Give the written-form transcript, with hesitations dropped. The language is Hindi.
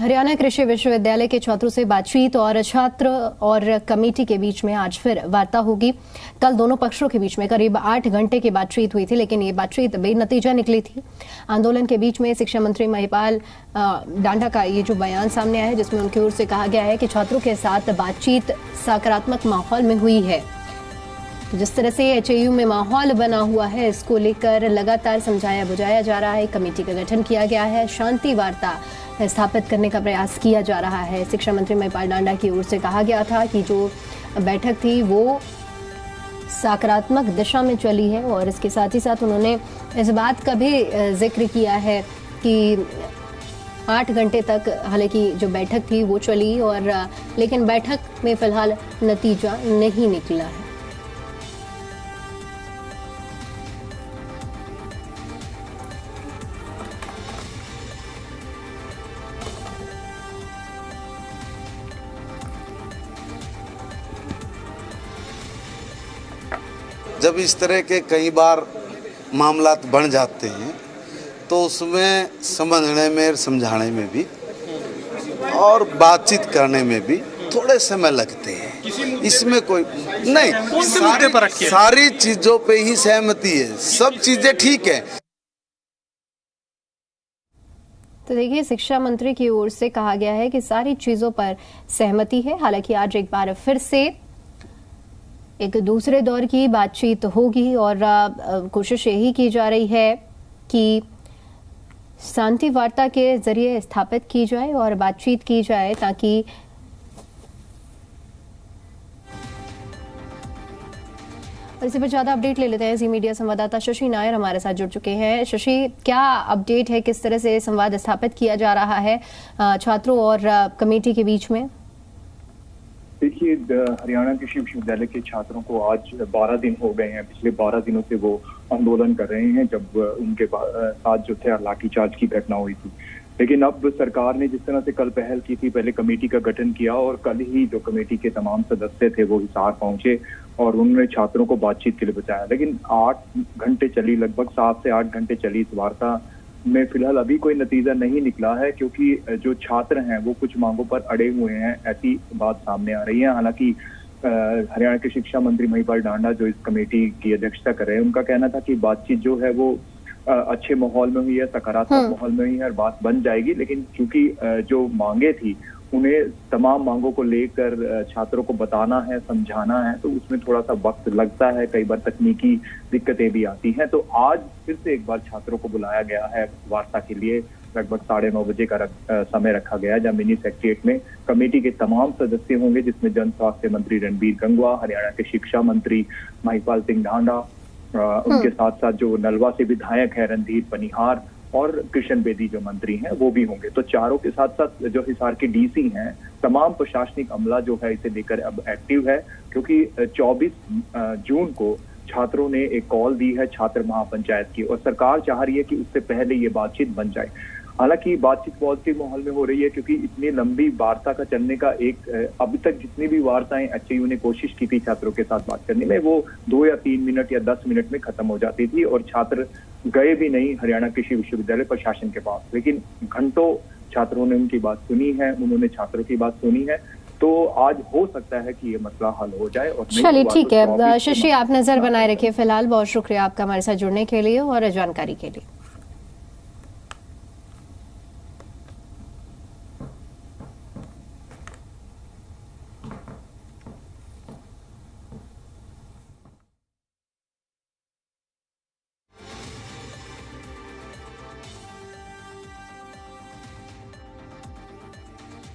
हरियाणा कृषि विश्वविद्यालय के छात्रों से बातचीत और छात्र और कमेटी के बीच में आज फिर वार्ता होगी। कल दोनों पक्षों के बीच में करीब 8 घंटे की बातचीत हुई थी, लेकिन ये बातचीत बेनतीजा निकली थी। आंदोलन के बीच में शिक्षा मंत्री महिपाल डांडा का ये जो बयान सामने आया है, जिसमें उनकी ओर से कहा गया है कि छात्रों के साथ बातचीत सकारात्मक माहौल में हुई है। तो जिस तरह से एचएयू में माहौल बना हुआ है, इसको लेकर लगातार समझाया बुझाया जा रहा है। कमेटी का गठन किया गया है, शांति वार्ता स्थापित करने का प्रयास किया जा रहा है। शिक्षा मंत्री महिपाल डांडा की ओर से कहा गया था कि जो बैठक थी वो सकारात्मक दिशा में चली है, और इसके साथ ही साथ उन्होंने इस बात का भी जिक्र किया है कि 8 घंटे तक हालांकि जो बैठक थी वो चली, और लेकिन बैठक में फिलहाल नतीजा नहीं निकला है। जब इस तरह के कई बार मामलात बन जाते हैं तो उसमें समझने में, समझाने में भी और बातचीत करने में भी थोड़े समय लगते हैं। इसमें कोई नहीं, सारी चीज़ों पे ही सहमति है, सब चीज़ें ठीक है। तो देखिए, शिक्षा मंत्री की ओर से कहा गया है कि सारी चीज़ों पर सहमति है। हालांकि आज एक बार फिर से एक दूसरे दौर की बातचीत होगी, और कोशिश यही की जा रही है कि शांति वार्ता के जरिए स्थापित की जाए और बातचीत की जाए, ताकि और इसी पर ज्यादा अपडेट ले लेते हैं। जी मीडिया संवाददाता शशि नायर हमारे साथ जुड़ चुके हैं। शशि, क्या अपडेट है, किस तरह से संवाद स्थापित किया जा रहा है छात्रों और कमेटी के बीच में? देखिए, हरियाणा कृषि विश्वविद्यालय के छात्रों को आज 12 दिन हो गए हैं। पिछले 12 दिनों से वो आंदोलन कर रहे हैं, जब उनके साथ जो थे लाठीचार्ज की घटना हुई थी। लेकिन अब सरकार ने जिस तरह से कल पहल की थी, पहले कमेटी का गठन किया और कल ही जो कमेटी के तमाम सदस्य थे वो हिसार पहुंचे और उन्होंने छात्रों को बातचीत के लिए बताया। लेकिन 8 घंटे चली, लगभग 7 से 8 घंटे चली इस वार्ता में फिलहाल अभी कोई नतीजा नहीं निकला है, क्योंकि जो छात्र हैं वो कुछ मांगों पर अड़े हुए हैं, ऐसी बात सामने आ रही है। हालांकि हरियाणा के शिक्षा मंत्री महिपाल डांडा जो इस कमेटी की अध्यक्षता कर रहे हैं, उनका कहना था कि बातचीत जो है वो अच्छे माहौल में हुई है, सकारात्मक माहौल में हुई है और बात बन जाएगी। लेकिन क्योंकि जो मांगे थी उन्हें तमाम मांगों को लेकर छात्रों को बताना है, समझाना है, तो उसमें थोड़ा सा वक्त लगता है, कई बार तकनीकी दिक्कतें भी आती हैं। तो आज फिर से एक बार छात्रों को बुलाया गया है वार्ता के लिए। लगभग 9:30 बजे का समय रखा गया है, जहाँ मिनी सेक्रेटेरिएट में कमेटी के तमाम सदस्य होंगे, जिसमें जन स्वास्थ्य मंत्री रणबीर गंगवा, हरियाणा के शिक्षा मंत्री महिपाल सिंह डांडा, उनके साथ साथ जो नलवा से विधायक है रणधीर पनिहार और कृष्ण बेदी जो मंत्री हैं वो भी होंगे। तो चारों के साथ साथ जो हिसार के डीसी हैं, तमाम प्रशासनिक अमला जो है इसे लेकर अब एक्टिव है, क्योंकि 24 जून को छात्रों ने एक कॉल दी है छात्र महापंचायत की, और सरकार चाह रही है कि उससे पहले ये बातचीत बन जाए। हालांकि बातचीत पॉजिटिव माहौल में हो रही है, क्योंकि इतनी लंबी वार्ता का चलने का अभी तक जितनी भी वार्ताएं एचएयू ने कोशिश की थी छात्रों के साथ बात करने में, वो 2 या 3 मिनट या 10 मिनट में खत्म हो जाती थी और छात्र गए भी नहीं हरियाणा कृषि विश्वविद्यालय प्रशासन के पास। लेकिन घंटों छात्रों ने उनकी बात सुनी है, उन्होंने छात्रों की बात सुनी है। तो आज हो सकता है कि ये मसला हल हो जाए। और चलिए, ठीक है शशि, आप नजर बनाए रखिए। फिलहाल बहुत शुक्रिया आपका हमारे साथ जुड़ने के लिए और जानकारी के लिए।